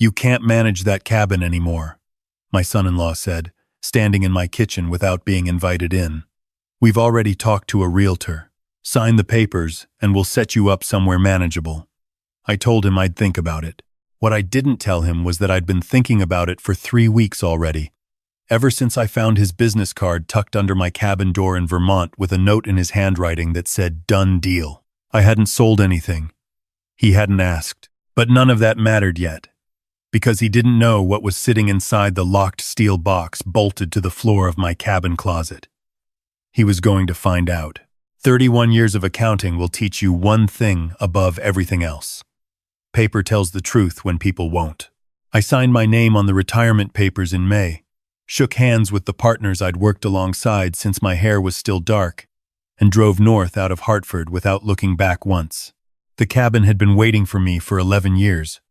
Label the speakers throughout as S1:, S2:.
S1: "You can't manage that cabin anymore," my son-in-law said, standing in my kitchen without being invited in. "We've already talked to a realtor. Sign the papers, and we'll set you up somewhere manageable." I told him I'd think about it. What I didn't tell him was that I'd been thinking about it for 3 weeks already. Ever since I found his business card tucked under my cabin door in Vermont with a note in his handwriting that said, "Done deal." I hadn't sold anything. He hadn't asked. But none of that mattered yet, because he didn't know what was sitting inside the locked steel box bolted to the floor of my cabin closet. He was going to find out. 31 years of accounting will teach you one thing above everything else. Paper tells the truth when people won't. I signed my name on the retirement papers in May, shook hands with the partners I'd worked alongside since my hair was still dark, and drove north out of Hartford without looking back once. The cabin had been waiting for me for 11 years.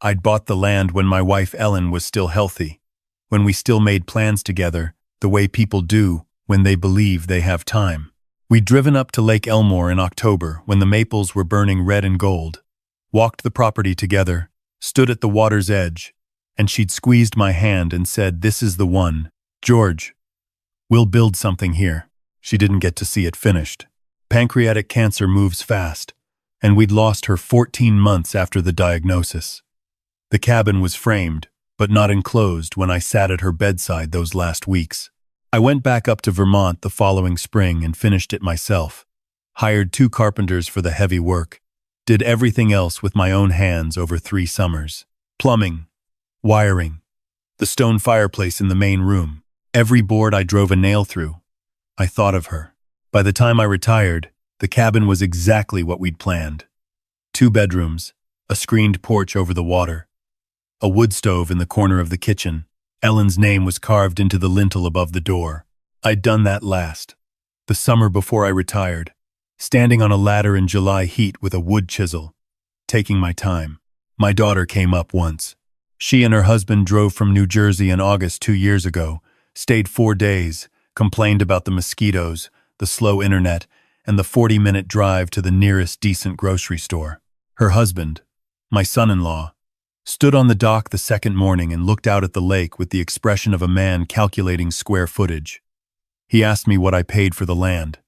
S1: I'd bought the land when my wife Ellen was still healthy, when we still made plans together, the way people do when they believe they have time. We'd driven up to Lake Elmore in October when the maples were burning red and gold, walked the property together, stood at the water's edge, and she'd squeezed my hand and said, "This is the one, George. We'll build something here." She didn't get to see it finished. Pancreatic cancer moves fast, and we'd lost her 14 months after the diagnosis. The cabin was framed, but not enclosed when I sat at her bedside those last weeks. I went back up to Vermont the following spring and finished it myself, hired 2 carpenters for the heavy work, did everything else with my own hands over 3 summers. Plumbing, wiring, the stone fireplace in the main room, every board I drove a nail through. I thought of her. By the time I retired, the cabin was exactly what we'd planned. 2 bedrooms, a screened porch over the water, a wood stove in the corner of the kitchen. Ellen's name was carved into the lintel above the door. I'd done that last, the summer before I retired, standing on a ladder in July heat with a wood chisel, taking my time. My daughter came up once. She and her husband drove from New Jersey in August 2 years ago, stayed 4 days, complained about the mosquitoes, the slow internet, and the 40-minute drive to the nearest decent grocery store. Her husband, my son-in-law, stood on the dock the second morning and looked out at the lake with the expression of a man calculating square footage. He asked me what I paid for the land.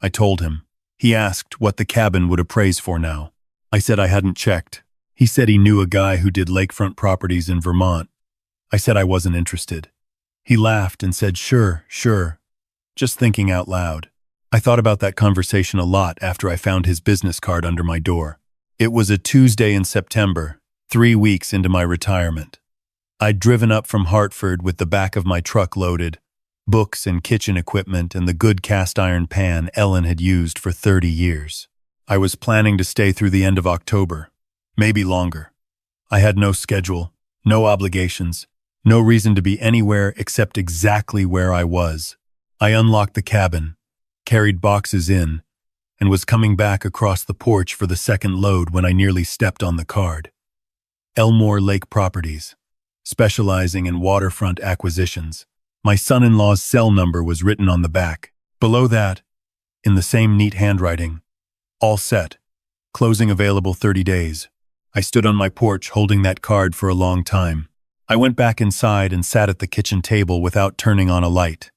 S1: I told him. He asked what the cabin would appraise for now. I said I hadn't checked. He said he knew a guy who did lakefront properties in Vermont. I said I wasn't interested. He laughed and said, sure, just thinking out loud. I thought about that conversation a lot after I found his business card under my door. It was a Tuesday in September, 3 weeks into my retirement. I'd driven up from Hartford with the back of my truck loaded, books and kitchen equipment and the good cast iron pan Ellen had used for 30 years. I was planning to stay through the end of October, maybe longer. I had no schedule, no obligations, no reason to be anywhere except exactly where I was. I unlocked the cabin, carried boxes in, and was coming back across the porch for the second load when I nearly stepped on the card. Elmore Lake Properties, specializing in waterfront acquisitions. My son-in-law's cell number was written on the back. Below that, in the same neat handwriting, all set, closing available 30 days. I stood on my porch holding that card for a long time. I went back inside and sat at the kitchen table without turning on a light.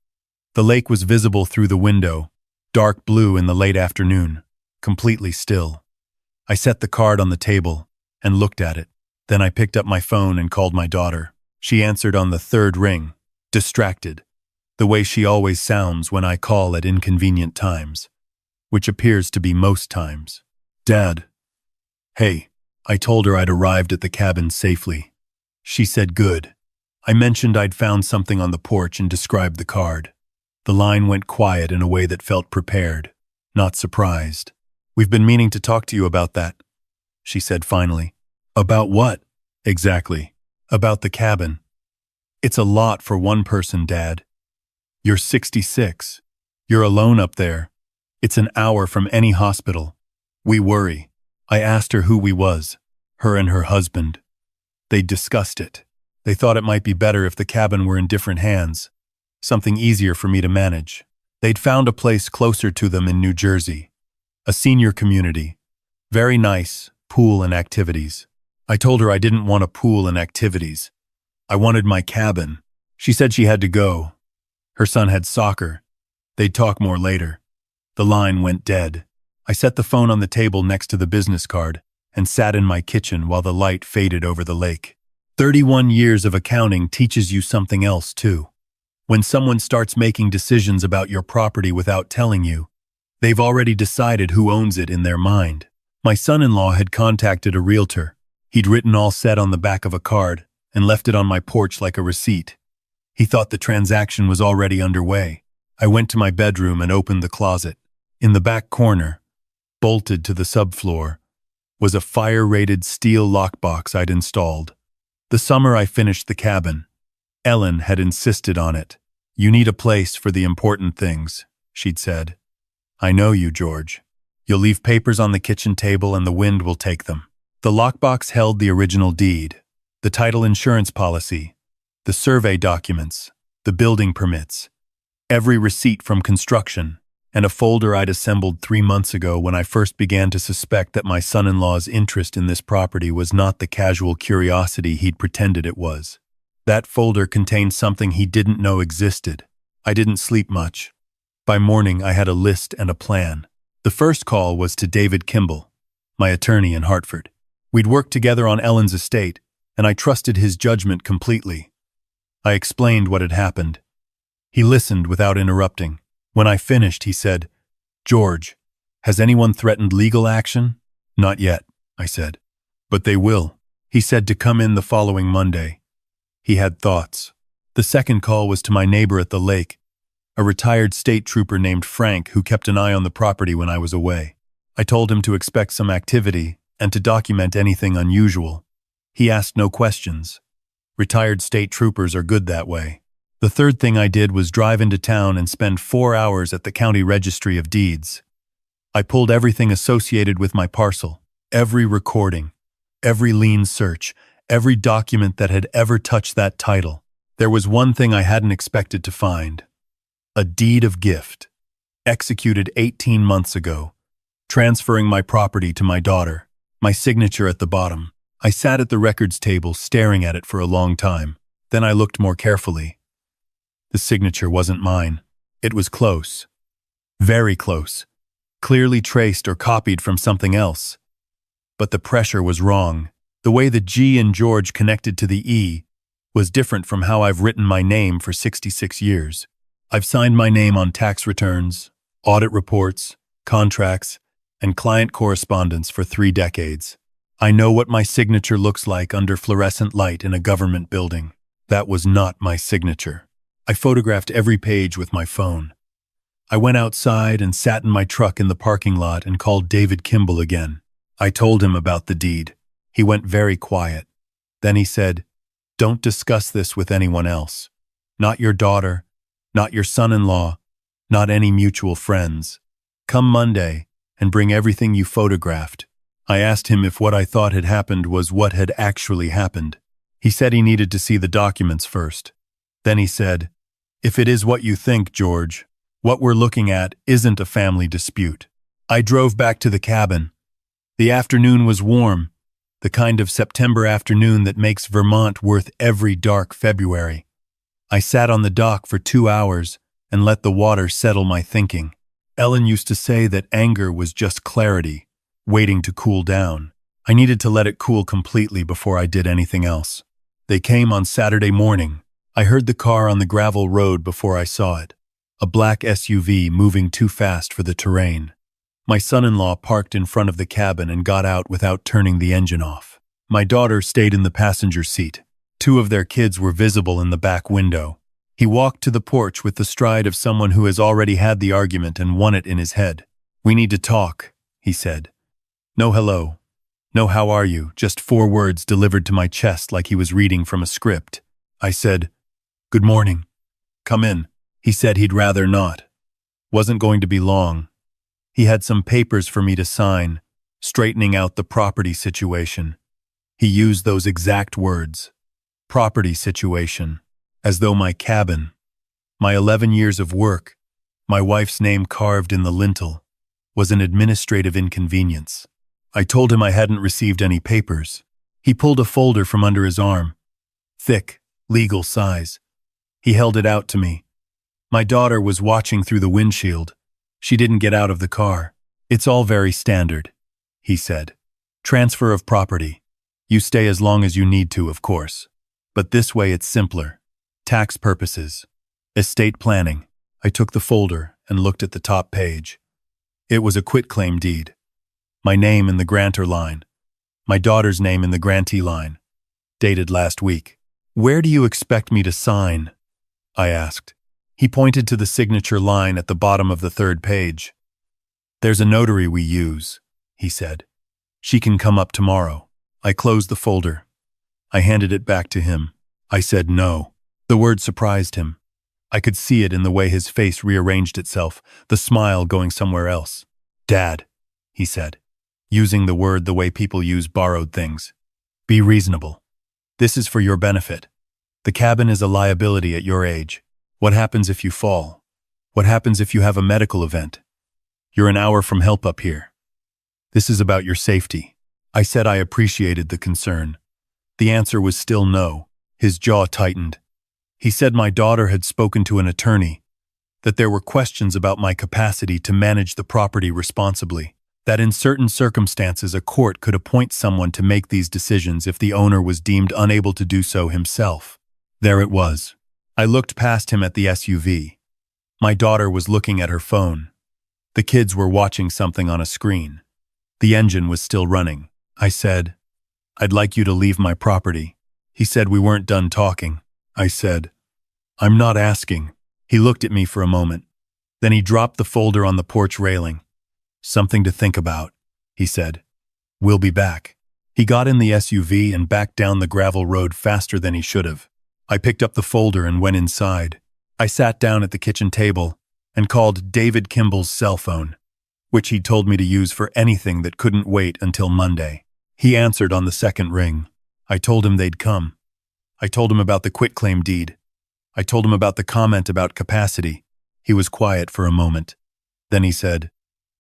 S1: The lake was visible through the window, dark blue in the late afternoon, completely still. I set the card on the table and looked at it. Then I picked up my phone and called my daughter. She answered on the 3rd ring, distracted, the way she always sounds when I call at inconvenient times, which appears to be most times. "Dad." "Hey." I told her I'd arrived at the cabin safely. She said good. I mentioned I'd found something on the porch and described the card. The line went quiet in a way that felt prepared, not surprised. "We've been meaning to talk to you about that," she said finally. "About what?" "Exactly. About the cabin. It's a lot for one person, Dad. You're 66. You're alone up there. It's an hour from any hospital. We worry." I asked her who we was, her and her husband. They discussed it. They thought it might be better if the cabin were in different hands, something easier for me to manage. They'd found a place closer to them in New Jersey, a senior community, very nice, pool and activities. I told her I didn't want a pool and activities. I wanted my cabin. She said she had to go. Her son had soccer. They'd talk more later. The line went dead. I set the phone on the table next to the business card and sat in my kitchen while the light faded over the lake. 31 years of accounting teaches you something else, too. When someone starts making decisions about your property without telling you, they've already decided who owns it in their mind. My son-in-law had contacted a realtor. He'd written all set on the back of a card and left it on my porch like a receipt. He thought the transaction was already underway. I went to my bedroom and opened the closet. In the back corner, bolted to the subfloor, was a fire-rated steel lockbox I'd installed. The summer I finished the cabin, Ellen had insisted on it. "You need a place for the important things," she'd said. "I know you, George. You'll leave papers on the kitchen table and the wind will take them." The lockbox held the original deed, the title insurance policy, the survey documents, the building permits, every receipt from construction, and a folder I'd assembled 3 months ago when I first began to suspect that my son-in-law's interest in this property was not the casual curiosity he'd pretended it was. That folder contained something he didn't know existed. I didn't sleep much. By morning, I had a list and a plan. The first call was to David Kimball, my attorney in Hartford. We'd worked together on Ellen's estate, and I trusted his judgment completely. I explained what had happened. He listened without interrupting. When I finished, he said, "George, has anyone threatened legal action?" "Not yet," I said. "But they will." He said to come in the following Monday. He had thoughts. The second call was to my neighbor at the lake, a retired state trooper named Frank who kept an eye on the property when I was away. I told him to expect some activity and to document anything unusual. He asked no questions. Retired state troopers are good that way. The third thing I did was drive into town and spend 4 hours at the county registry of deeds. I pulled everything associated with my parcel, every recording, every lien search, every document that had ever touched that title. There was one thing I hadn't expected to find: a deed of gift, executed 18 months ago, transferring my property to my daughter, my signature at the bottom. I sat at the records table staring at it for a long time. Then I looked more carefully. The signature wasn't mine. It was close. Very close. Clearly traced or copied from something else. But the pressure was wrong. The way the G in George connected to the E was different from how I've written my name for 66 years. I've signed my name on tax returns, audit reports, contracts, and client correspondence for 3 decades. I know what my signature looks like under fluorescent light in a government building. That was not my signature. I photographed every page with my phone. I went outside and sat in my truck in the parking lot and called David Kimball again. I told him about the deed. He went very quiet. Then he said, "Don't discuss this with anyone else. Not your daughter, not your son-in-law, not any mutual friends. Come Monday and bring everything you photographed." I asked him if what I thought had happened was what had actually happened. He said he needed to see the documents first. Then he said, "If it is what you think, George, what we're looking at isn't a family dispute." I drove back to the cabin. The afternoon was warm, the kind of September afternoon that makes Vermont worth every dark February. I sat on the dock for 2 hours and let the water settle my thinking. Ellen used to say that anger was just clarity, waiting to cool down. I needed to let it cool completely before I did anything else. They came on Saturday morning. I heard the car on the gravel road before I saw it, a black SUV moving too fast for the terrain. My son-in-law parked in front of the cabin and got out without turning the engine off. My daughter stayed in the passenger seat. 2 of their kids were visible in the back window. He walked to the porch with the stride of someone who has already had the argument and won it in his head. "We need to talk," he said. No hello. No how are you, just 4 words delivered to my chest like he was reading from a script. I said, "Good morning. Come in." He said he'd rather not. Wasn't going to be long. He had some papers for me to sign, straightening out the property situation. He used those exact words. Property situation. As though my cabin, my 11 years of work, my wife's name carved in the lintel, was an administrative inconvenience. I told him I hadn't received any papers. He pulled a folder from under his arm. Thick, legal size. He held it out to me. My daughter was watching through the windshield. She didn't get out of the car. It's all very standard, he said. Transfer of property. You stay as long as you need to, of course. But this way it's simpler. Tax purposes. Estate planning. I took the folder and looked at the top page. It was a quitclaim deed. My name in the grantor line. My daughter's name in the grantee line. Dated last week. Where do you expect me to sign? I asked. He pointed to the signature line at the bottom of the third page. There's a notary we use, he said. She can come up tomorrow. I closed the folder. I handed it back to him. I said no. The word surprised him. I could see it in the way his face rearranged itself, the smile going somewhere else. Dad, he said, using the word the way people use borrowed things. Be reasonable. This is for your benefit. The cabin is a liability at your age. What happens if you fall? What happens if you have a medical event? You're an hour from help up here. This is about your safety. I said I appreciated the concern. The answer was still no. His jaw tightened. He said my daughter had spoken to an attorney, that there were questions about my capacity to manage the property responsibly, that in certain circumstances a court could appoint someone to make these decisions if the owner was deemed unable to do so himself. There it was. I looked past him at the SUV. My daughter was looking at her phone. The kids were watching something on a screen. The engine was still running. I said, I'd like you to leave my property. He said we weren't done talking. I said, I'm not asking. He looked at me for a moment. Then he dropped the folder on the porch railing. Something to think about, he said. We'll be back. He got in the SUV and backed down the gravel road faster than he should have. I picked up the folder and went inside. I sat down at the kitchen table and called David Kimball's cell phone, which he'd told me to use for anything that couldn't wait until Monday. He answered on the second ring. I told him they'd come. I told him about the quitclaim deed. I told him about the comment about capacity. He was quiet for a moment. Then he said,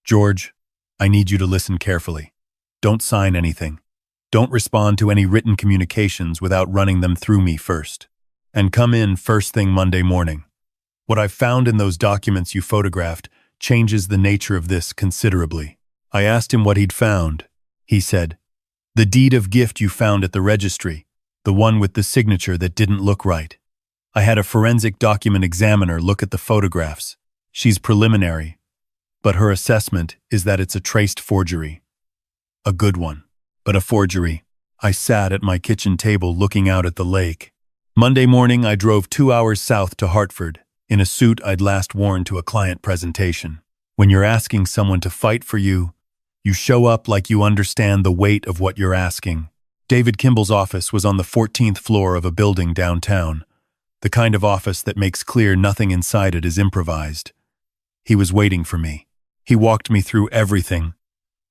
S1: George, I need you to listen carefully. Don't sign anything. Don't respond to any written communications without running them through me first. And come in first thing Monday morning. What I've found in those documents you photographed changes the nature of this considerably. I asked him what he'd found. He said, the deed of gift you found at the registry, the one with the signature that didn't look right. I had a forensic document examiner look at the photographs. She's preliminary, but her assessment is that it's a traced forgery. A good one, but a forgery. I sat at my kitchen table looking out at the lake. Monday morning, I drove 2 hours south to Hartford, in a suit I'd last worn to a client presentation. When you're asking someone to fight for you, you show up like you understand the weight of what you're asking. David Kimball's office was on the 14th floor of a building downtown, the kind of office that makes clear nothing inside it is improvised. He was waiting for me. He walked me through everything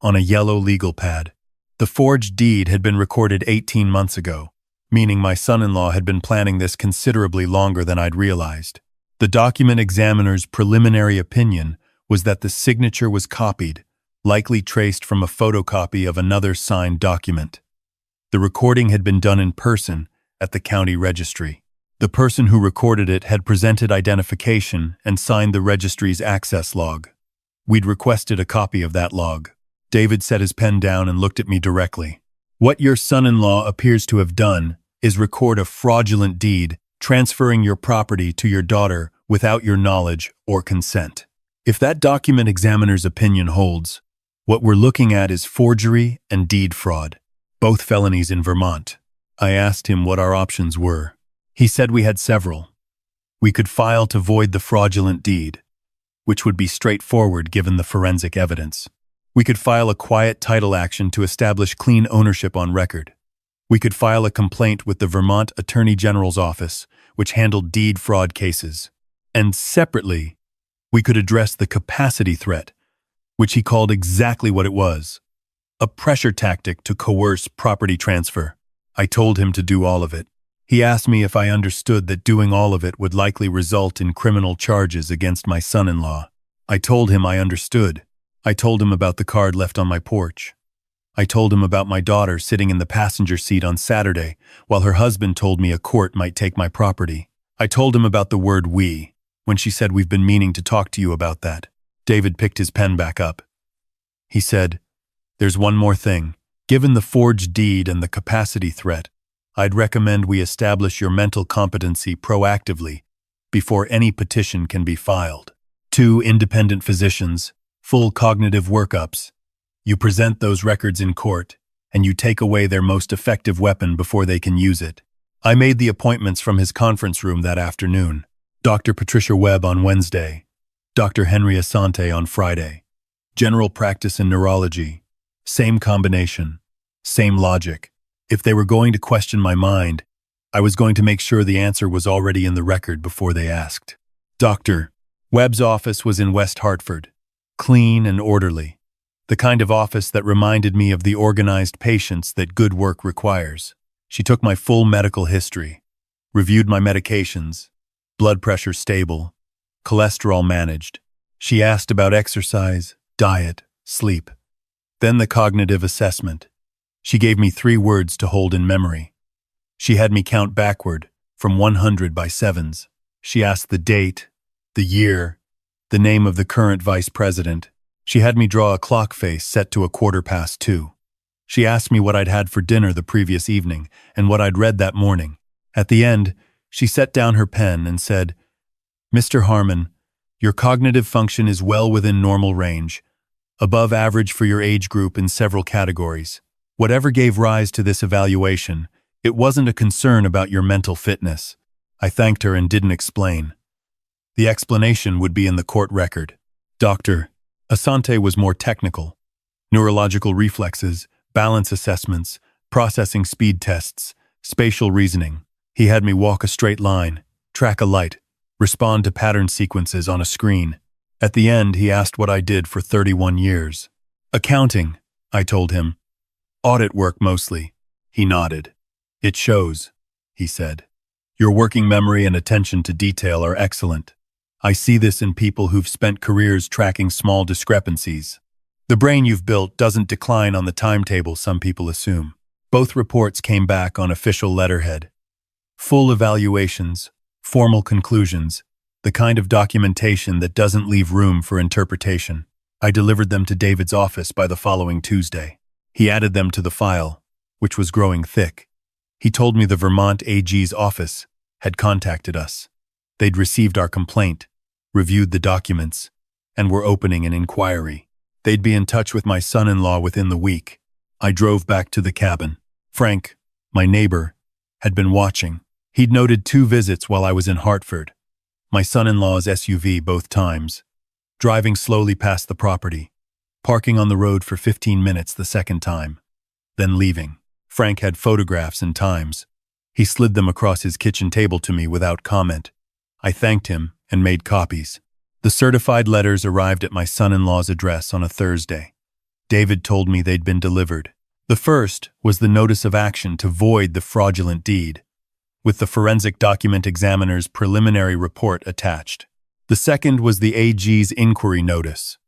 S1: on a yellow legal pad. The forged deed had been recorded 18 months ago, meaning my son-in-law had been planning this considerably longer than I'd realized. The document examiner's preliminary opinion was that the signature was copied, likely traced from a photocopy of another signed document. The recording had been done in person at the county registry. The person who recorded it had presented identification and signed the registry's access log. We'd requested a copy of that log. David set his pen down and looked at me directly. What your son-in-law appears to have done is record a fraudulent deed transferring your property to your daughter without your knowledge or consent. If that document examiner's opinion holds, what we're looking at is forgery and deed fraud, both felonies in Vermont. I asked him what our options were. He said we had several. We could file to void the fraudulent deed, which would be straightforward given the forensic evidence. We could file a quiet title action to establish clean ownership on record. We could file a complaint with the Vermont Attorney General's office, which handled deed fraud cases. And separately, we could address the capacity threat, which he called exactly what it was, a pressure tactic to coerce property transfer. I told him to do all of it. He asked me if I understood that doing all of it would likely result in criminal charges against my son-in-law. I told him I understood. I told him about the card left on my porch. I told him about my daughter sitting in the passenger seat on Saturday, while her husband told me a court might take my property. I told him about the word we, when she said we've been meaning to talk to you about that. David picked his pen back up. He said, "There's one more thing. Given the forged deed and the capacity threat, I'd recommend we establish your mental competency proactively before any petition can be filed. 2 independent physicians, full cognitive workups. You present those records in court, and you take away their most effective weapon before they can use it." I made the appointments from his conference room that afternoon. Dr. Patricia Webb on Wednesday, Dr. Henry Asante on Friday. General practice in neurology. Same combination. Same logic. If they were going to question my mind, I was going to make sure the answer was already in the record before they asked. Dr. Webb's office was in West Hartford. Clean and orderly. The kind of office that reminded me of the organized patience that good work requires. She took my full medical history, reviewed my medications, blood pressure stable, cholesterol managed. She asked about exercise, diet, sleep. Then the cognitive assessment. She gave me 3 words to hold in memory. She had me count backward, from 100 by sevens. She asked the date, the year, the name of the current vice president. She had me draw a clock face set to 2:15. She asked me what I'd had for dinner the previous evening and what I'd read that morning. At the end, she set down her pen and said, "Mr. Harmon, your cognitive function is well within normal range, above average for your age group in several categories. Whatever gave rise to this evaluation, it wasn't a concern about your mental fitness." I thanked her and didn't explain. The explanation would be in the court record. Dr. Asante was more technical. Neurological reflexes, balance assessments, processing speed tests, spatial reasoning. He had me walk a straight line, track a light, respond to pattern sequences on a screen. At the end, he asked what I did for 31 years. "Accounting," I told him. "Audit work mostly." He nodded. "It shows," he said. "Your working memory and attention to detail are excellent. I see this in people who've spent careers tracking small discrepancies. The brain you've built doesn't decline on the timetable some people assume." Both reports came back on official letterhead. Full evaluations, formal conclusions, the kind of documentation that doesn't leave room for interpretation. I delivered them to David's office by the following Tuesday. He added them to the file, which was growing thick. He told me the Vermont AG's office had contacted us. They'd received our complaint, reviewed the documents, and were opening an inquiry. They'd be in touch with my son-in-law within the week. I drove back to the cabin. Frank, my neighbor, had been watching. He'd noted 2 visits while I was in Hartford. My son-in-law's SUV both times, driving slowly past the property, parking on the road for 15 minutes the second time, then leaving. Frank had photographs and times. He slid them across his kitchen table to me without comment. I thanked him and made copies. The certified letters arrived at my son-in-law's address on a Thursday. David told me they'd been delivered. The first was the notice of action to void the fraudulent deed, with the forensic document examiner's preliminary report attached. The second was the AG's inquiry notice.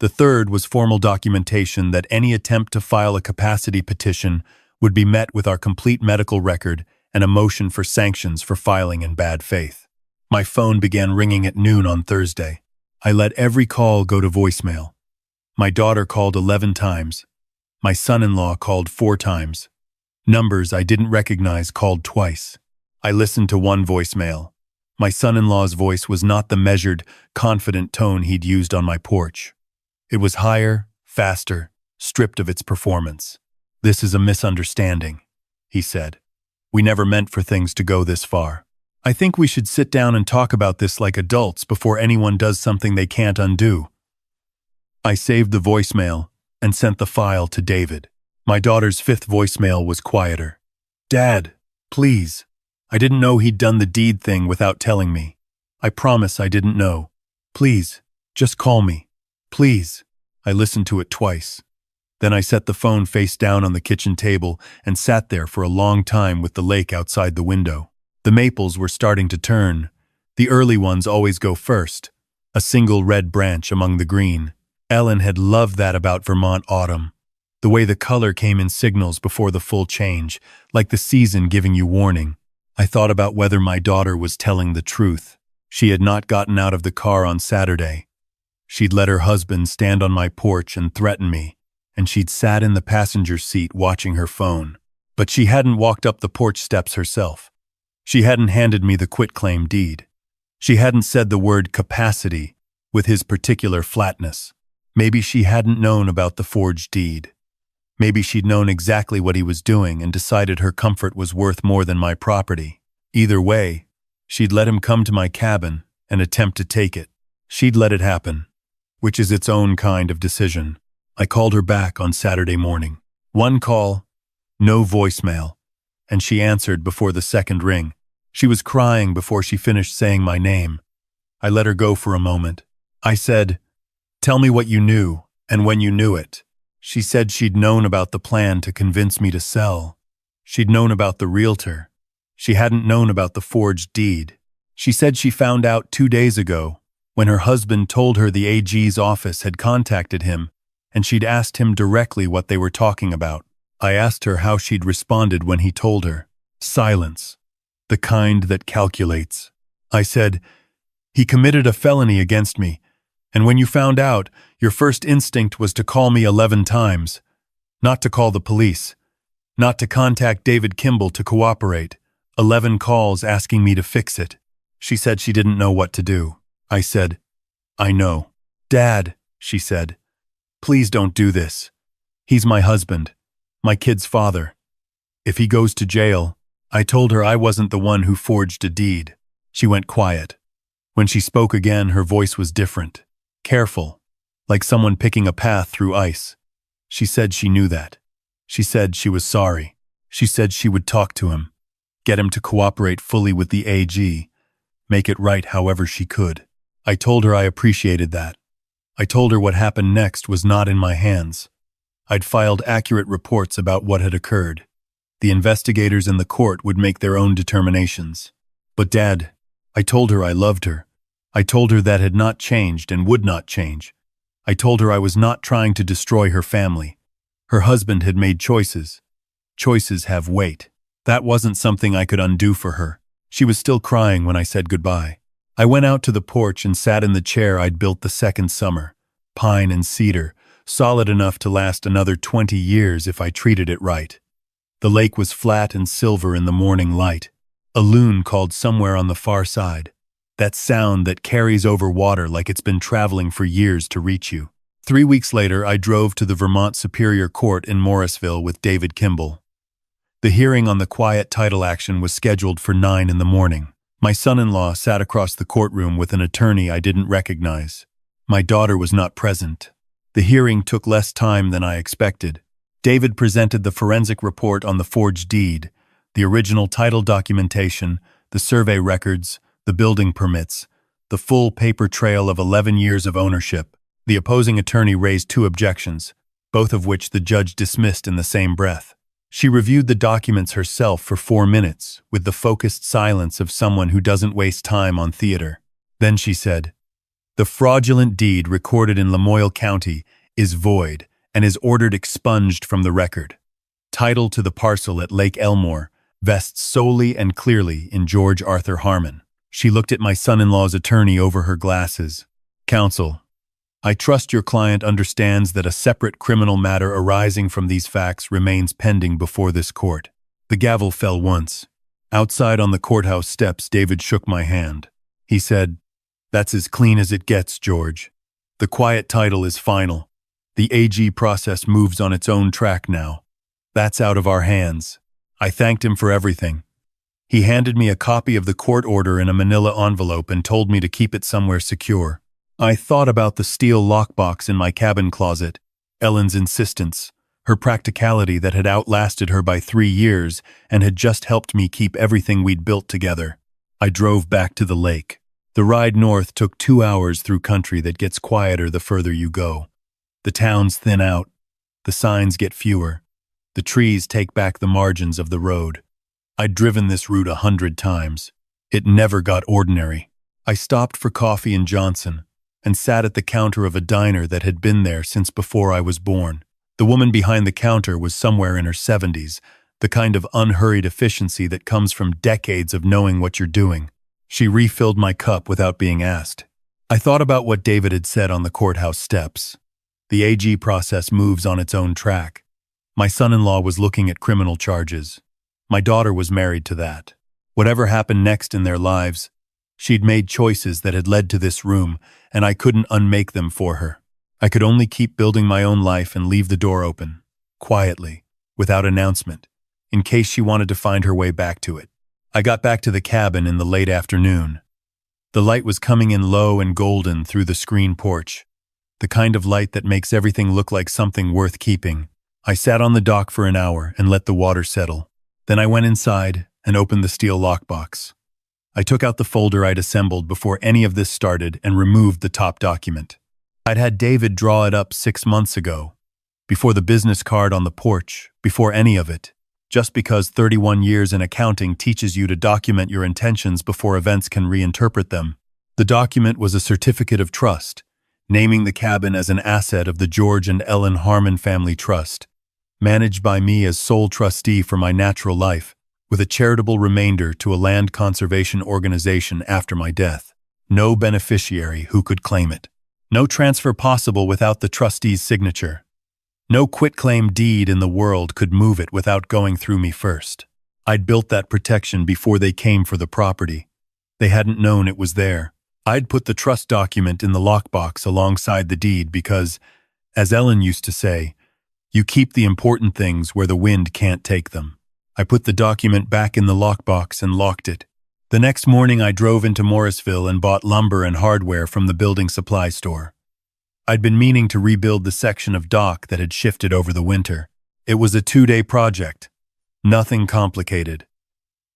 S1: The third was formal documentation that any attempt to file a capacity petition would be met with our complete medical record and a motion for sanctions for filing in bad faith. My phone began ringing at noon on Thursday. I let every call go to voicemail. My daughter called 11 times. My son-in-law called 4 times. Numbers I didn't recognize called twice. I listened to one voicemail. My son-in-law's voice was not the measured, confident tone he'd used on my porch. It was higher, faster, stripped of its performance. "This is a misunderstanding," he said. "We never meant for things to go this far. I think we should sit down and talk about this like adults before anyone does something they can't undo." I saved the voicemail and sent the file to David. My daughter's 5th voicemail was quieter. "Dad, please. I didn't know he'd done the deed thing without telling me. I promise I didn't know. Please, just call me. Please." I listened to it twice. Then I set the phone face down on the kitchen table and sat there for a long time with the lake outside the window. The maples were starting to turn. The early ones always go first, a single red branch among the green. Ellen had loved that about Vermont autumn. The way the color came in signals before the full change, like the season giving you warning. I thought about whether my daughter was telling the truth. She had not gotten out of the car on Saturday. She'd let her husband stand on my porch and threaten me, and she'd sat in the passenger seat watching her phone. But she hadn't walked up the porch steps herself. She hadn't handed me the quitclaim deed. She hadn't said the word capacity with his particular flatness. Maybe she hadn't known about the forged deed. Maybe she'd known exactly what he was doing and decided her comfort was worth more than my property. Either way, she'd let him come to my cabin and attempt to take it. She'd let it happen, which is its own kind of decision. I called her back on Saturday morning. One call, no voicemail, and she answered before the second ring. She was crying before she finished saying my name. I let her go for a moment. I said, "Tell me what you knew and when you knew it." She said she'd known about the plan to convince me to sell. She'd known about the realtor. She hadn't known about the forged deed. She said she found out 2 days ago when her husband told her the AG's office had contacted him and she'd asked him directly what they were talking about. I asked her how she'd responded when he told her. Silence. The kind that calculates. I said, "He committed a felony against me, and when you found out, your first instinct was to call me 11 times, not to call the police, not to contact David Kimball to cooperate. 11 calls asking me to fix it." She said she didn't know what to do. I said, "I know." "Dad," she said, "please don't do this. He's my husband, my kid's father. If he goes to jail..." I told her I wasn't the one who forged a deed. She went quiet. When she spoke again, her voice was different, careful, like someone picking a path through ice. She said she knew that. She said she was sorry. She said she would talk to him, get him to cooperate fully with the AG, make it right however she could. I told her I appreciated that. I told her what happened next was not in my hands. I'd filed accurate reports about what had occurred. The investigators in the court would make their own determinations. But Dad, I told her I loved her. I told her that had not changed and would not change. I told her I was not trying to destroy her family. Her husband had made choices. Choices have weight. That wasn't something I could undo for her. She was still crying when I said goodbye. I went out to the porch and sat in the chair I'd built the second summer. Pine and cedar, solid enough to last another 20 years if I treated it right. The lake was flat and silver in the morning light. A loon called somewhere on the far side. That sound that carries over water like it's been traveling for years to reach you. 3 weeks later, I drove to the Vermont Superior Court in Morrisville with David Kimball. The hearing on the quiet title action was scheduled for 9 in the morning. My son-in-law sat across the courtroom with an attorney I didn't recognize. My daughter was not present. The hearing took less time than I expected. David presented the forensic report on the forged deed, the original title documentation, the survey records, the building permits, the full paper trail of 11 years of ownership. The opposing attorney raised 2 objections, both of which the judge dismissed in the same breath. She reviewed the documents herself for 4 minutes, with the focused silence of someone who doesn't waste time on theater. Then she said, "The fraudulent deed recorded in Lamoille County is void and is ordered expunged from the record. Title to the parcel at Lake Elmore vests solely and clearly in George Arthur Harmon." She looked at my son-in-law's attorney over her glasses. "Counsel, I trust your client understands that a separate criminal matter arising from these facts remains pending before this court." The gavel fell once. Outside on the courthouse steps, David shook my hand. He said, "That's as clean as it gets, George. The quiet title is final. The AG process moves on its own track now. That's out of our hands." I thanked him for everything. He handed me a copy of the court order in a manila envelope and told me to keep it somewhere secure. I thought about the steel lockbox in my cabin closet, Ellen's insistence, her practicality that had outlasted her by 3 years and had just helped me keep everything we'd built together. I drove back to the lake. The ride north took 2 hours through country that gets quieter the further you go. The towns thin out. The signs get fewer. The trees take back the margins of the road. I'd driven this route 100 times. It never got ordinary. I stopped for coffee in Johnson and sat at the counter of a diner that had been there since before I was born. The woman behind the counter was somewhere in her 70s, the kind of unhurried efficiency that comes from decades of knowing what you're doing. She refilled my cup without being asked. I thought about what David had said on the courthouse steps. The AG process moves on its own track. My son-in-law was looking at criminal charges. My daughter was married to that. Whatever happened next in their lives, she'd made choices that had led to this room, and I couldn't unmake them for her. I could only keep building my own life and leave the door open, quietly, without announcement, in case she wanted to find her way back to it. I got back to the cabin in the late afternoon. The light was coming in low and golden through the screen porch, the kind of light that makes everything look like something worth keeping. I sat on the dock for an hour and let the water settle. Then I went inside and opened the steel lockbox. I took out the folder I'd assembled before any of this started and removed the top document. I'd had David draw it up 6 months ago, before the business card on the porch, before any of it, just because 31 years in accounting teaches you to document your intentions before events can reinterpret them. The document was a certificate of trust, naming the cabin as an asset of the George and Ellen Harmon Family Trust, managed by me as sole trustee for my natural life, with a charitable remainder to a land conservation organization after my death. No beneficiary who could claim it. No transfer possible without the trustee's signature. No quitclaim deed in the world could move it without going through me first. I'd built that protection before they came for the property. They hadn't known it was there. I'd put the trust document in the lockbox alongside the deed because, as Ellen used to say, you keep the important things where the wind can't take them. I put the document back in the lockbox and locked it. The next morning I drove into Morrisville and bought lumber and hardware from the building supply store. I'd been meaning to rebuild the section of dock that had shifted over the winter. It was a 2-day project. Nothing complicated.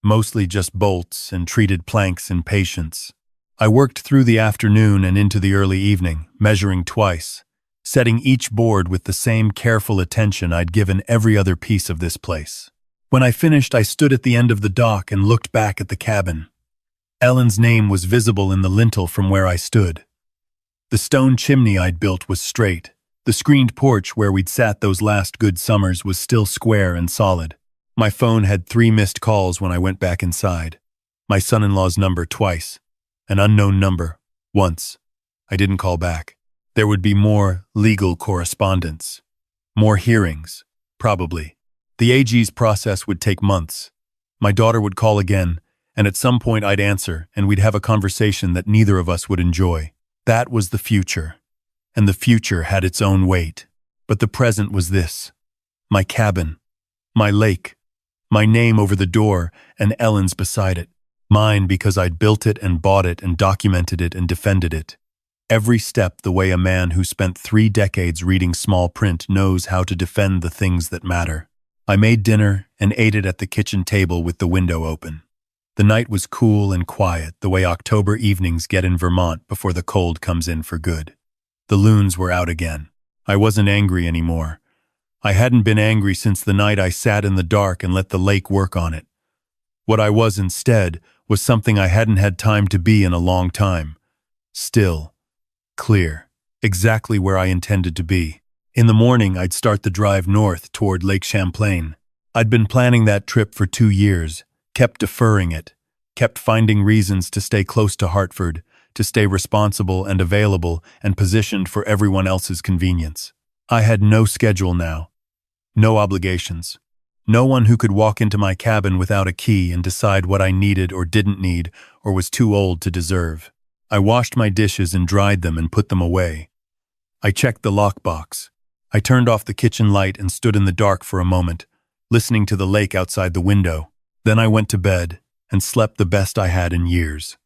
S1: Mostly just bolts and treated planks and patience. I worked through the afternoon and into the early evening, measuring twice, setting each board with the same careful attention I'd given every other piece of this place. When I finished, I stood at the end of the dock and looked back at the cabin. Ellen's name was visible in the lintel from where I stood. The stone chimney I'd built was straight. The screened porch where we'd sat those last good summers was still square and solid. My phone had 3 missed calls when I went back inside. My son-in-law's number twice. An unknown number, once. I didn't call back. There would be more legal correspondence. More hearings, probably. The AG's process would take months. My daughter would call again, and at some point I'd answer, and we'd have a conversation that neither of us would enjoy. That was the future, and the future had its own weight. But the present was this. My cabin, my lake, my name over the door, and Ellen's beside it. Mine because I'd built it and bought it and documented it and defended it. Every step the way a man who spent 3 decades reading small print knows how to defend the things that matter. I made dinner and ate it at the kitchen table with the window open. The night was cool and quiet, the way October evenings get in Vermont before the cold comes in for good. The loons were out again. I wasn't angry anymore. I hadn't been angry since the night I sat in the dark and let the lake work on it. What I was instead was something I hadn't had time to be in a long time. Still, clear, exactly where I intended to be. In the morning, I'd start the drive north toward Lake Champlain. I'd been planning that trip for 2 years, kept deferring it, kept finding reasons to stay close to Hartford, to stay responsible and available and positioned for everyone else's convenience. I had no schedule now, no obligations, no one who could walk into my cabin without a key and decide what I needed or didn't need or was too old to deserve. I washed my dishes and dried them and put them away. I checked the lockbox. I turned off the kitchen light and stood in the dark for a moment, listening to the lake outside the window. Then I went to bed and slept the best I had in years.